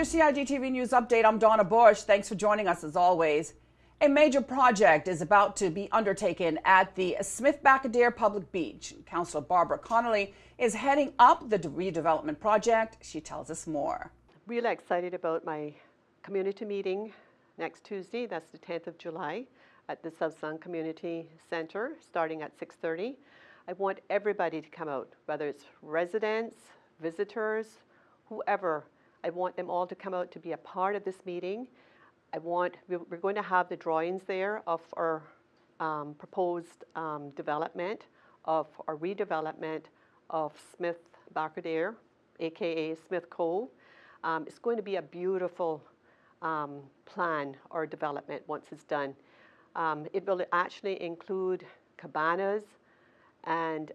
your CIGTV News Update. I'm Donna Bush. Thanks for joining us as always. A major project is about to be undertaken at the Smith-Barcadere Public Beach. Councillor Barbara Connolly is heading up the redevelopment project. She tells us more. Really excited about my community meeting next Tuesday. That's the 10th of July at the South Sound Community Centre, starting at 6:30. I want everybody to come out, whether it's residents, visitors, whoever. I want them all to come out to be a part of this meeting. We're going to have the drawings there of our proposed development, of our redevelopment of Smith-Barcadere, aka Smith Cove. It's going to be a beautiful plan or development once it's done. It will actually include cabanas and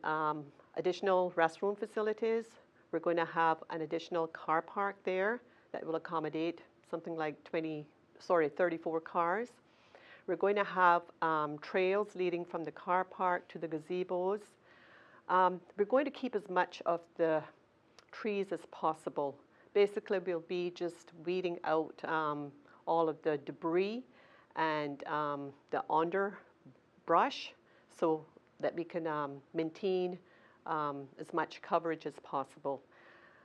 additional restroom facilities. We're going to have an additional car park there that will accommodate something like 34 cars. We're going to have trails leading from the car park to the gazebos. We're going to keep as much of the trees as possible. Basically, we'll be just weeding out all of the debris and the underbrush so that we can maintain as much coverage as possible.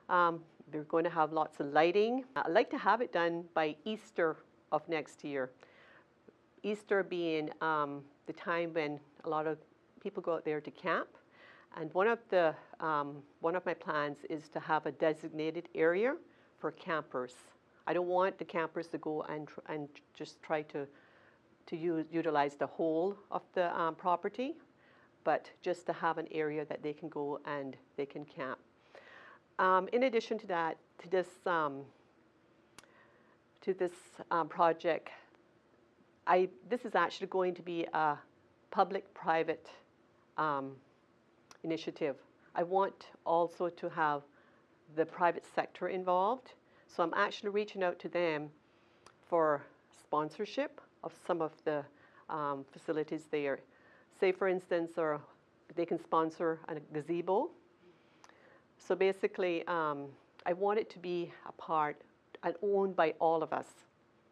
We're going to have lots of lighting. I'd like to have it done by Easter of next year. Easter being the time when a lot of people go out there to camp. And one of my plans is to have a designated area for campers. I don't want the campers to go and just try to utilize the whole of the property, but just to have an area that they can go and they can camp. In addition to that, to this project, this is actually going to be a public-private initiative. I want also to have the private sector involved, so I'm actually reaching out to them for sponsorship of some of the facilities there. Say, for instance, or they can sponsor a gazebo. So basically, I want it to be a part and owned by all of us,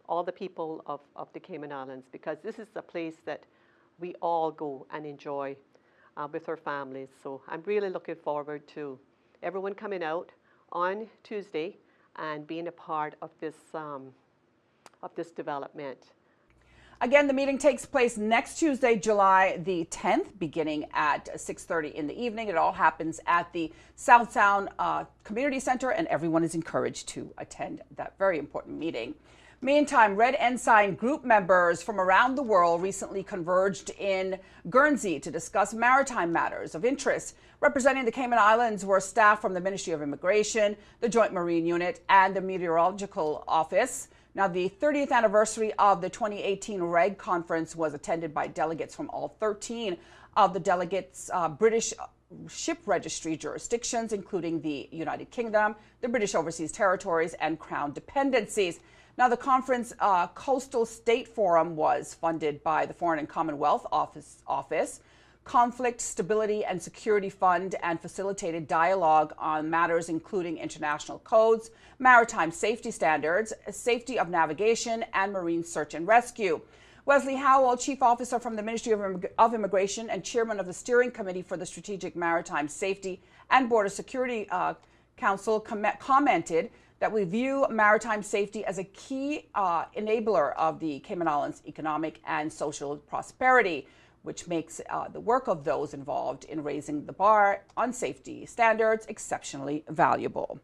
all the people of the Cayman Islands, because this is a place that we all go and enjoy with our families. So I'm really looking forward to everyone coming out on Tuesday and being a part of this development. Again, the meeting takes place next Tuesday, July the 10th, beginning at 6:30 in the evening. It all happens at the South Sound Community Center, and everyone is encouraged to attend that very important meeting. Meantime, Red Ensign group members from around the world recently converged in Guernsey to discuss maritime matters of interest. Representing the Cayman Islands were staff from the Ministry of Immigration, the Joint Marine Unit, and the Meteorological Office. Now, the 30th anniversary of the 2018 REG conference was attended by delegates from all 13 of the delegates' British ship registry jurisdictions, including the United Kingdom, the British Overseas Territories, and Crown dependencies. Now, the conference Coastal State Forum was funded by the Foreign and Commonwealth Office, Conflict, Stability and Security Fund, and facilitated dialogue on matters including international codes, maritime safety standards, safety of navigation, and marine search and rescue. Wesley Howell, Chief Officer from the Ministry of Immigration and Chairman of the Steering Committee for the Strategic Maritime Safety and Border Security Council, commented that we view maritime safety as a key enabler of the Cayman Islands' economic and social prosperity, which makes the work of those involved in raising the bar on safety standards exceptionally valuable.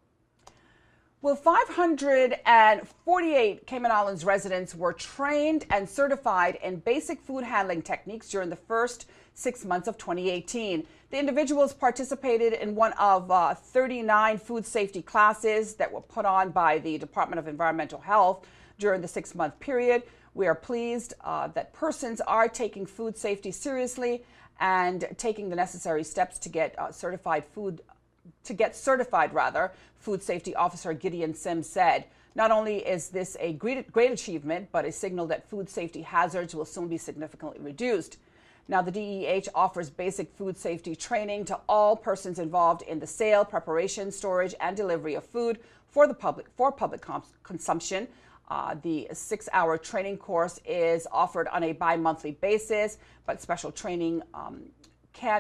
Well, 548 Cayman Islands residents were trained and certified in basic food handling techniques during the first 6 months of 2018. The individuals participated in one of 39 food safety classes that were put on by the Department of Environmental Health during the 6-month period. We are pleased that persons are taking food safety seriously and taking the necessary steps to get certified, Food Safety Officer Gideon Sims said. Not only is this a great achievement, but a signal that food safety hazards will soon be significantly reduced. Now, the DEH offers basic food safety training to all persons involved in the sale, preparation, storage, and delivery of food for public consumption. The 6-hour training course is offered on a bi-monthly basis, but special training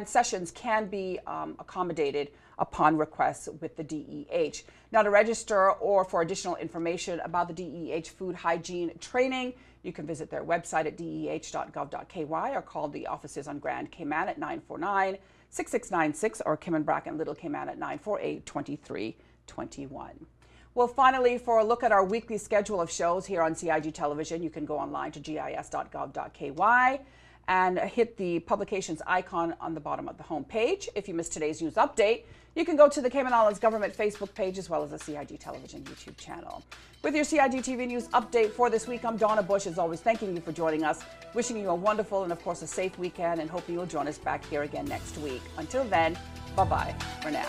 sessions can be accommodated upon request with the DEH. Now, to register or for additional information about the DEH food hygiene training, you can visit their website at deh.gov.ky or call the offices on Grand Cayman at 949-6696 or Kim and Bracken Little Cayman at 948-2321. Well, finally, for a look at our weekly schedule of shows here on CIG Television, you can go online to gis.gov.ky and hit the publications icon on the bottom of the home page. If you missed today's news update, you can go to the Cayman Islands Government Facebook page as well as the CIG Television YouTube channel. With your CIGTV news update for this week, I'm Donna Bush, as always, thanking you for joining us, wishing you a wonderful and, of course, a safe weekend, and hoping you'll join us back here again next week. Until then, bye-bye for now.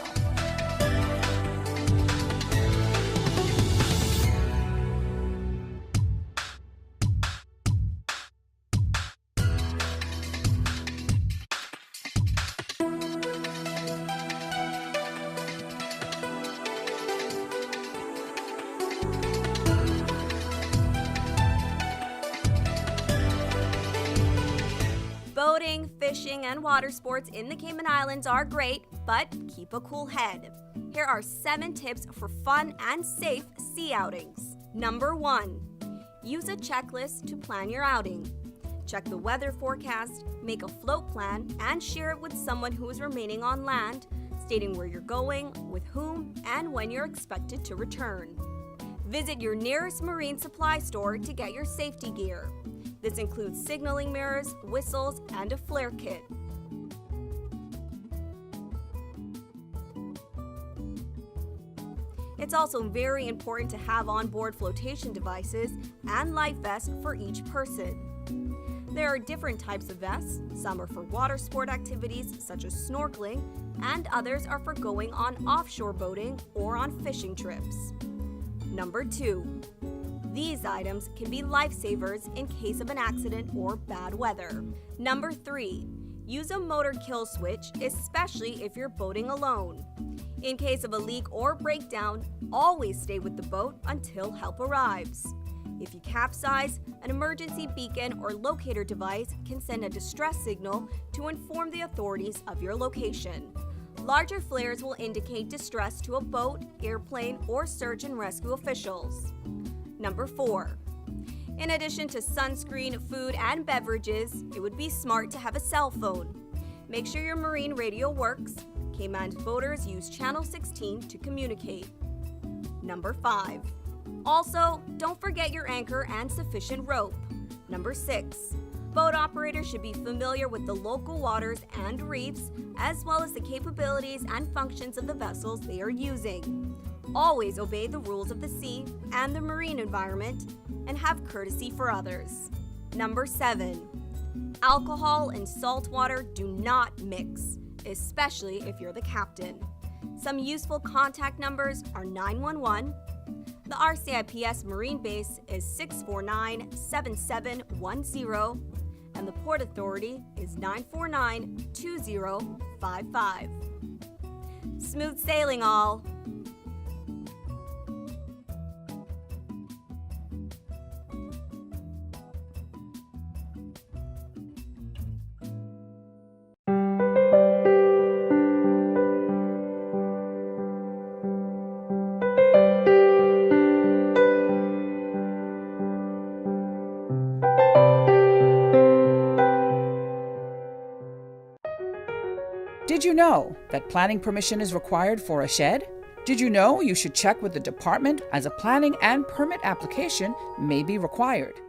Boating, fishing, and water sports in the Cayman Islands are great, but keep a cool head. Here are 7 tips for fun and safe sea outings. Number 1. Use a checklist to plan your outing. Check the weather forecast, make a float plan, and share it with someone who is remaining on land, stating where you're going, with whom, and when you're expected to return. Visit your nearest marine supply store to get your safety gear. This includes signaling mirrors, whistles, and a flare kit. It's also very important to have onboard flotation devices and life vests for each person. There are different types of vests. Some are for water sport activities such as snorkeling, and others are for going on offshore boating or on fishing trips. Number 2. These items can be lifesavers in case of an accident or bad weather. Number 3. Use a motor kill switch, especially if you're boating alone. In case of a leak or breakdown, always stay with the boat until help arrives. If you capsize, an emergency beacon or locator device can send a distress signal to inform the authorities of your location. Larger flares will indicate distress to a boat, airplane, or search and rescue officials. Number 4. In addition to sunscreen, food, and beverages, it would be smart to have a cell phone. Make sure your marine radio works. Cayman boaters use Channel 16 to communicate. Number 5. Also, don't forget your anchor and sufficient rope. Number 6. Boat operators should be familiar with the local waters and reefs, as well as the capabilities and functions of the vessels they are using. Always obey the rules of the sea and the marine environment, and have courtesy for others. Number 7. Alcohol and salt water do not mix, especially if you're the captain. Some useful contact numbers are 911. The RCIPS Marine Base is 649-7710, and the Port Authority is 949-2055. Smooth sailing, all! Did you know that planning permission is required for a shed? Did you know you should check with the department as a planning and permit application may be required?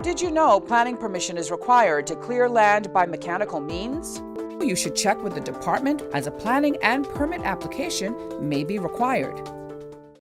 Did you know planning permission is required to clear land by mechanical means? You should check with the department as a planning and permit application may be required.